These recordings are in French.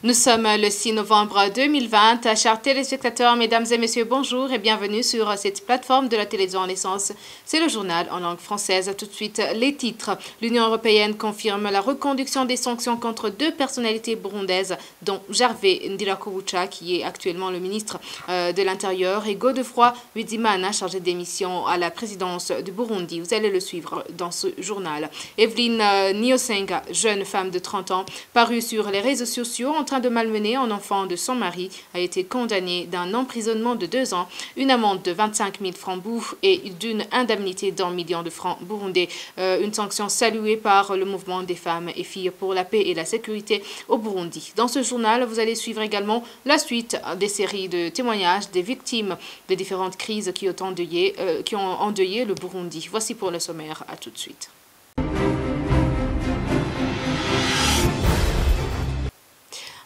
Nous sommes le 6 novembre 2020. Chers téléspectateurs, mesdames et messieurs, bonjour et bienvenue sur cette plateforme de la télévision en essence. C'est le journal en langue française. Tout de suite, les titres. L'Union européenne confirme la reconduction des sanctions contre deux personnalités burundaises, dont Gervais Ndirakobucha, qui est actuellement le ministre de l'Intérieur, et Godefroy Bizimana, chargé des missions à la présidence du Burundi. Vous allez le suivre dans ce journal. Evelyne Niosenga, jeune femme de 30 ans, parue sur les réseaux sociaux en train de malmener un enfant de son mari, a été condamnée d'un emprisonnement de 2 ans, une amende de 25 000 francs bouffe et d'une indemnité d'1 million de francs burundais. Une sanction saluée par le mouvement des femmes et filles pour la paix et la sécurité au Burundi. Dans ce journal, vous allez suivre également la suite des séries de témoignages des victimes des différentes crises qui ont endeuillé le Burundi. Voici pour le sommaire. À tout de suite.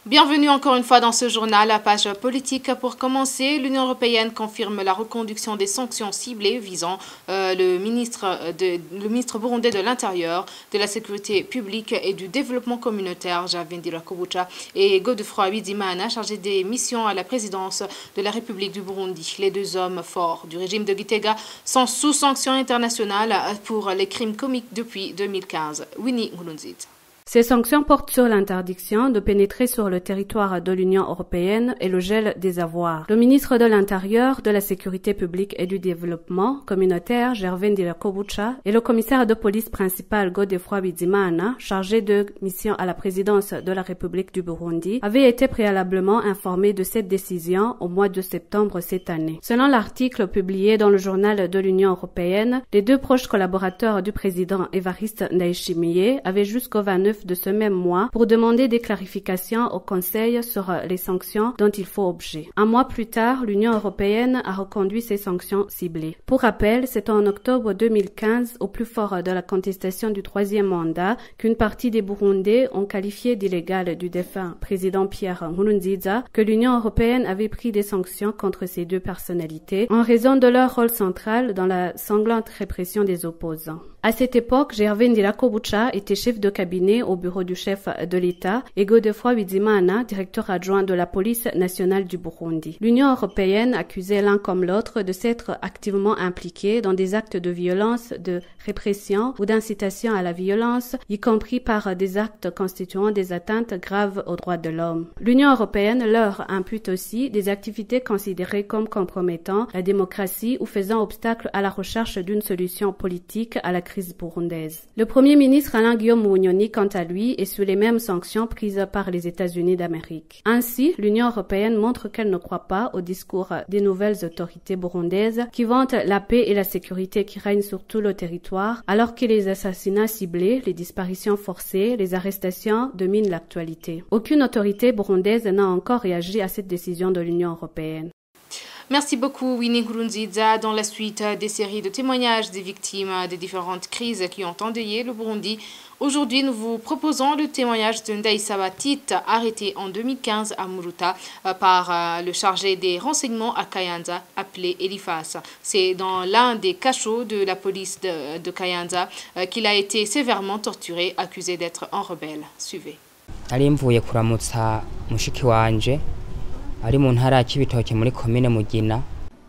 Bienvenue encore une fois dans ce journal, à page politique. Pour commencer, l'Union européenne confirme la reconduction des sanctions ciblées visant le ministre burundais de l'Intérieur, de la Sécurité publique et du Développement communautaire, Gervais Ndirakobucha, et Godefroy Bizimana, chargé des missions à la présidence de la République du Burundi. Les deux hommes forts du régime de Gitega sont sous sanctions internationales pour les crimes commis depuis 2015. Winnie Ngulunzit. Ces sanctions portent sur l'interdiction de pénétrer sur le territoire de l'Union européenne et le gel des avoirs. Le ministre de l'Intérieur, de la Sécurité publique et du Développement communautaire, Gervais Ndirakobucha, et le commissaire de police principal, Godefroy Bizimana, chargé de mission à la présidence de la République du Burundi, avaient été préalablement informés de cette décision au mois de septembre cette année. Selon l'article publié dans le journal de l'Union européenne, les deux proches collaborateurs du président Évariste Ndayishimiye avaient jusqu'au 29 de ce même mois pour demander des clarifications au Conseil sur les sanctions dont il faut objet. Un mois plus tard, l'Union européenne a reconduit ces sanctions ciblées. Pour rappel, c'est en octobre 2015, au plus fort de la contestation du troisième mandat, qu'une partie des Burundais ont qualifié d'illégal du défunt président Pierre Nkurunziza que l'Union européenne avait pris des sanctions contre ces deux personnalités en raison de leur rôle central dans la sanglante répression des opposants. À cette époque, Gervais Ndirakobucha était chef de cabinet au bureau du chef de l'État et Godefroy Bizimana, directeur adjoint de la police nationale du Burundi. L'Union européenne accusait l'un comme l'autre de s'être activement impliqués dans des actes de violence, de répression ou d'incitation à la violence, y compris par des actes constituant des atteintes graves aux droits de l'homme. L'Union européenne leur impute aussi des activités considérées comme compromettant la démocratie ou faisant obstacle à la recherche d'une solution politique à la crise burundaise. Le Premier ministre Alain Guillaume Bunyoni, quant à lui, est sous les mêmes sanctions prises par les États-Unis d'Amérique. Ainsi, l'Union européenne montre qu'elle ne croit pas au discours des nouvelles autorités burundaises qui vantent la paix et la sécurité qui règnent sur tout le territoire, alors que les assassinats ciblés, les disparitions forcées, les arrestations dominent l'actualité. Aucune autorité burundaise n'a encore réagi à cette décision de l'Union européenne. Merci beaucoup, Winnie Nkurunziza. Dans la suite des séries de témoignages des victimes des différentes crises qui ont endeuillé le Burundi, aujourd'hui, nous vous proposons le témoignage de Ndaïsaba Tite, arrêté en 2015 à Muruta par le chargé des renseignements à Kayanza, appelé Elifas. C'est dans l'un des cachots de la police de Kayanza qu'il a été sévèrement torturé, accusé d'être un rebelle. Suivez.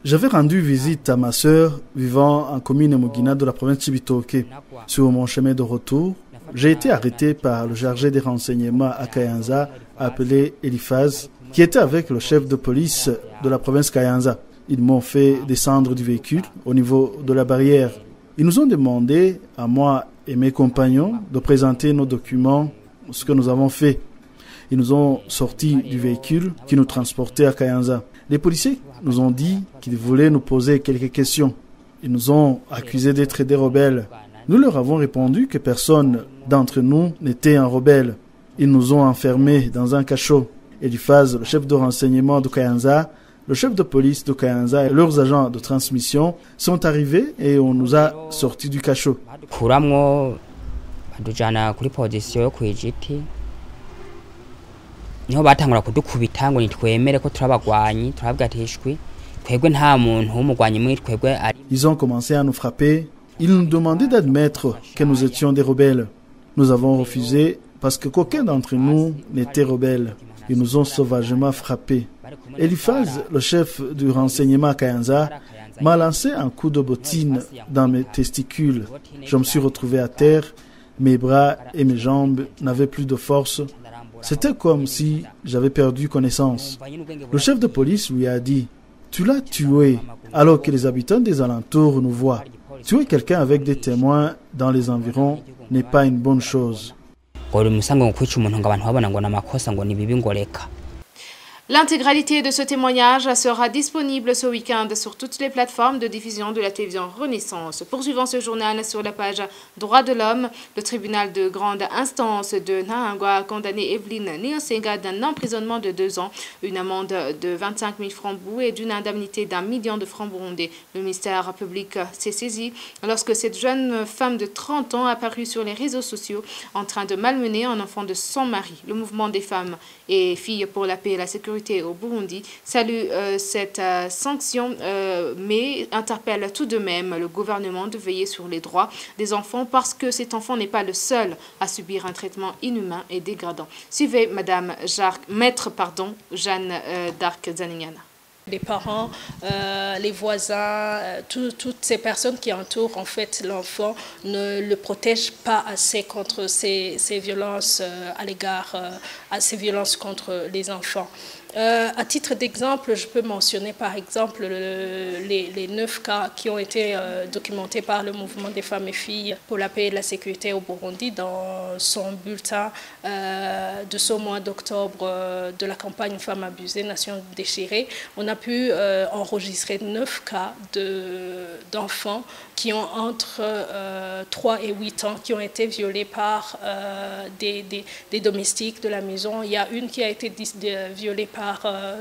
J'avais rendu visite à ma sœur vivant en commune Mugina de la province Cibitoke. Sur mon chemin de retour, j'ai été arrêté par le chargé des renseignements à Kayanza, appelé Elifaz, qui était avec le chef de police de la province Kayanza. Ils m'ont fait descendre du véhicule au niveau de la barrière. Ils nous ont demandé, à moi et mes compagnons, de présenter nos documents, ce que nous avons fait. Ils nous ont sortis du véhicule qui nous transportait à Kayanza. Les policiers nous ont dit qu'ils voulaient nous poser quelques questions. Ils nous ont accusés d'être des rebelles. Nous leur avons répondu que personne d'entre nous n'était un rebelle. Ils nous ont enfermés dans un cachot. Elifaz, le chef de renseignement de Kayanza, le chef de police de Kayanza et leurs agents de transmission sont arrivés et on nous a sortis du cachot. niho batangura kudukubita ngo nitwemere ko turabagwanyi turabwatishwe twebwe nta muntu w'umugwanyi muri twebwe. Ils ont commencé à nous frapper. Ils nous demandaient d'admettre que nous étions des rebelles. Nous avons refusé parce que qu'aucun d'entre nous n'était rebelle. Ils nous ont sauvagement frappés. Eliphaz, le chef du renseignement à Kayanza, m'a lancé un coup de bottine dans mes testicules. Je me suis retrouvé à terre, mes bras et mes jambes n'avaient plus de force. C'était comme si j'avais perdu connaissance. Le chef de police lui a dit « Tu l'as tué », alors que les habitants des alentours nous voient. Tuer quelqu'un avec des témoins dans les environs n'est pas une bonne chose. L'intégralité de ce témoignage sera disponible ce week-end sur toutes les plateformes de diffusion de la télévision Renaissance. Poursuivant ce journal sur la page Droits de l'homme, le tribunal de grande instance de Nahangwa a condamné Evelyne Niosenga d'un emprisonnement de 2 ans, une amende de 25 000 francs bou et d'une indemnité d'1 million de francs burundais. Le ministère public s'est saisi lorsque cette jeune femme de 30 ans a apparu sur les réseaux sociaux en train de malmener un enfant de son mari. Le mouvement des femmes et filles pour la paix et la sécurité au Burundi salue cette sanction, mais interpelle tout de même le gouvernement de veiller sur les droits des enfants parce que cet enfant n'est pas le seul à subir un traitement inhumain et dégradant. Suivez Maître Jeanne d'Arc Zanignana. Les parents, les voisins, toutes ces personnes qui entourent en fait l'enfant ne le protègent pas assez contre ces violences à l'égard, ces violences contre les enfants. À titre d'exemple, je peux mentionner par exemple les 9 cas qui ont été documentés par le mouvement des femmes et filles pour la paix et la sécurité au Burundi dans son bulletin de ce mois d'octobre de la campagne Femmes abusées, Nations déchirées. On a pu enregistrer 9 cas d'enfants qui ont entre 3 et 8 ans, qui ont été violés par des domestiques de la maison. Il y a une qui a été violée par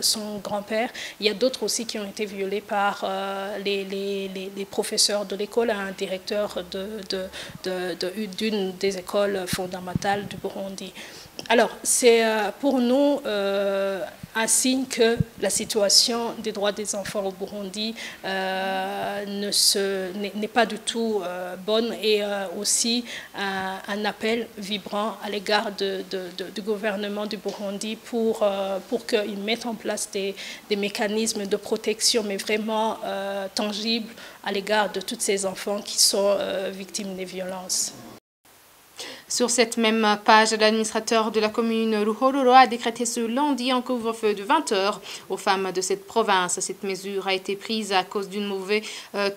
son grand-père. Il y a d'autres aussi qui ont été violés par les professeurs de l'école, un directeur d'une des écoles fondamentales du Burundi. Alors, c'est pour nous un signe que la situation des droits des enfants au Burundi n'est pas du tout bonne et aussi un appel vibrant à l'égard du gouvernement du Burundi pour qu'il mette en place des mécanismes de protection, mais vraiment tangibles à l'égard de tous ces enfants qui sont victimes des violences. Sur cette même page, l'administrateur de la commune Ruhororo a décrété ce lundi un couvre-feu de 20 heures aux femmes de cette province. Cette mesure a été prise à cause d'un mauvais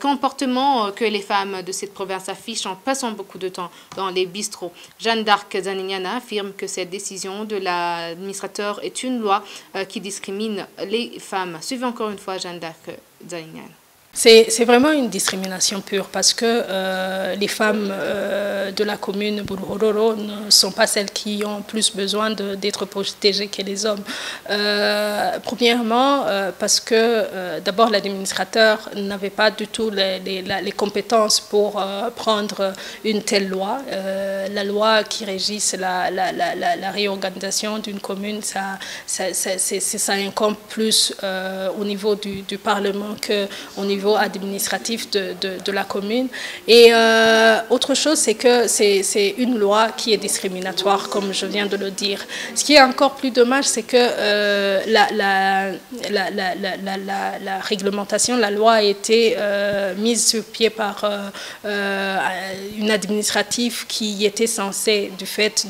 comportement que les femmes de cette province affichent en passant beaucoup de temps dans les bistrots. Jeanne d'Arc Zanignana affirme que cette décision de l'administrateur est une loi qui discrimine les femmes. Suivez encore une fois Jeanne d'Arc Zanignana. C'est vraiment une discrimination pure parce que les femmes de la commune Buruhororo ne sont pas celles qui ont plus besoin d'être protégées que les hommes. Premièrement, parce que d'abord l'administrateur n'avait pas du tout les compétences pour prendre une telle loi. La loi qui régisse la réorganisation d'une commune, ça incombe plus au niveau du Parlement qu'au niveau administratif de la commune. Et autre chose, c'est que c'est une loi qui est discriminatoire, comme je viens de le dire. Ce qui est encore plus dommage, c'est que la réglementation, la loi a été mise sur pied par une administrative qui était censée, du fait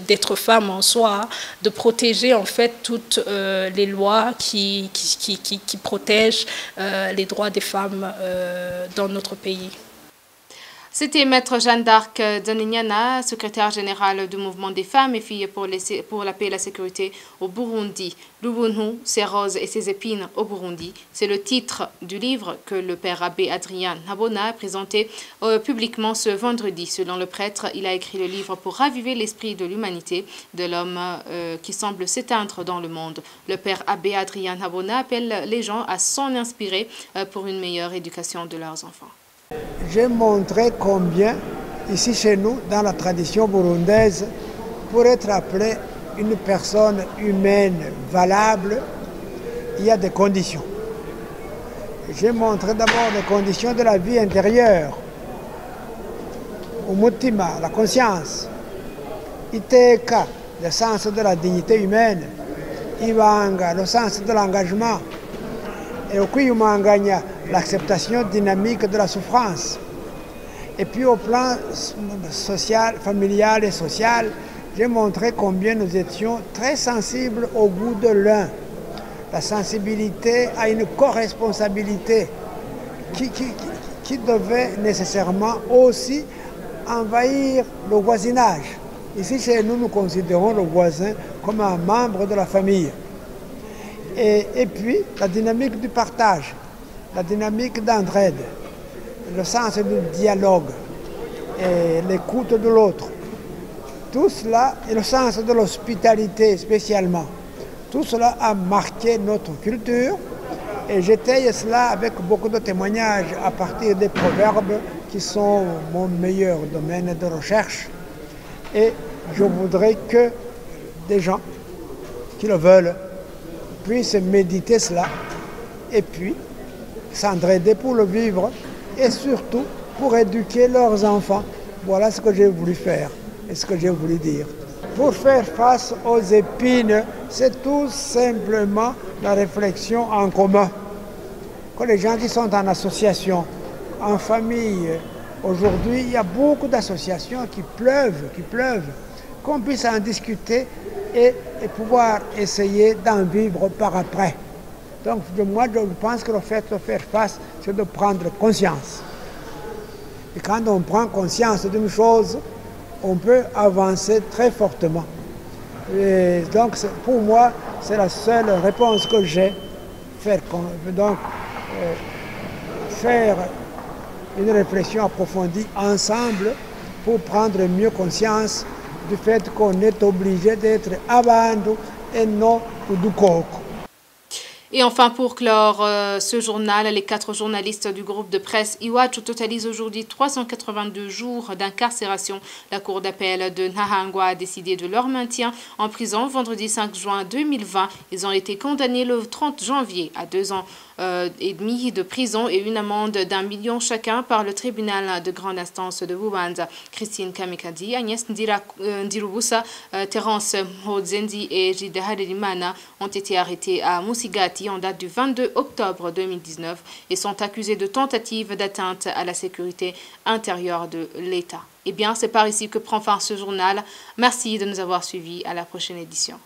d'être femme en soi, de protéger en fait toutes les lois qui protègent les droits des femmes dans notre pays. C'était Maître Jeanne d'Arc Zanignana, secrétaire générale du mouvement des femmes et filles pour la paix et la sécurité au Burundi. L'Ubuntu, ses roses et ses épines au Burundi. C'est le titre du livre que le père abbé Adrien Nhabona a présenté publiquement ce vendredi. Selon le prêtre, il a écrit le livre pour raviver l'esprit de l'humanité de l'homme qui semble s'éteindre dans le monde. Le père abbé Adrien Nhabona appelle les gens à s'en inspirer pour une meilleure éducation de leurs enfants. J'ai montré combien, ici chez nous, dans la tradition burundaise, pour être appelé une personne humaine valable, il y a des conditions. J'ai montré d'abord les conditions de la vie intérieure, umutima, la conscience, iteka, le sens de la dignité humaine, ibanga le sens de l'engagement et ukwiyumanganya l'acceptation dynamique de la souffrance. Et puis au plan social, familial et social, j'ai montré combien nous étions très sensibles au goût de l'un. La sensibilité à une co-responsabilité qui devait nécessairement aussi envahir le voisinage. Ici, chez nous, nous considérons le voisin comme un membre de la famille. Et puis, la dynamique du partage, la dynamique d'entraide, le sens du dialogue et l'écoute de l'autre. Tout cela, et le sens de l'hospitalité spécialement, tout cela a marqué notre culture et j'étaye cela avec beaucoup de témoignages à partir des proverbes qui sont mon meilleur domaine de recherche. Et je voudrais que des gens qui le veulent puissent méditer cela et puis s'entraider pour le vivre et surtout pour éduquer leurs enfants. Voilà ce que j'ai voulu faire et ce que j'ai voulu dire. Pour faire face aux épines, c'est tout simplement la réflexion en commun. Que les gens qui sont en association, en famille, aujourd'hui, il y a beaucoup d'associations qui pleuvent, qu'on puisse en discuter et pouvoir essayer d'en vivre par après. Donc moi, je pense que le fait de faire face, c'est de prendre conscience. Et quand on prend conscience d'une chose, on peut avancer très fortement. Et donc pour moi, c'est la seule réponse que j'ai. Faire une réflexion approfondie ensemble pour prendre mieux conscience du fait qu'on est obligé d'être abantu et non du coq. Et enfin, pour clore ce journal, les 4 journalistes du groupe de presse Iwachu totalisent aujourd'hui 382 jours d'incarcération. La cour d'appel de Nahangwa a décidé de leur maintien en prison vendredi 5 juin 2020. Ils ont été condamnés le 30 janvier à 2 ans et demi de prison et une amende d'1 million chacun par le tribunal de grande instance de Bubanza. Christine Kamikadi, Agnès Ndirubusa, Terence Mhodzendi et Jide Harerimana ont été arrêtés à Musigati en date du 22 octobre 2019 et sont accusés de tentative d'atteinte à la sécurité intérieure de l'État. Eh bien, c'est par ici que prend fin ce journal. Merci de nous avoir suivis. À la prochaine édition.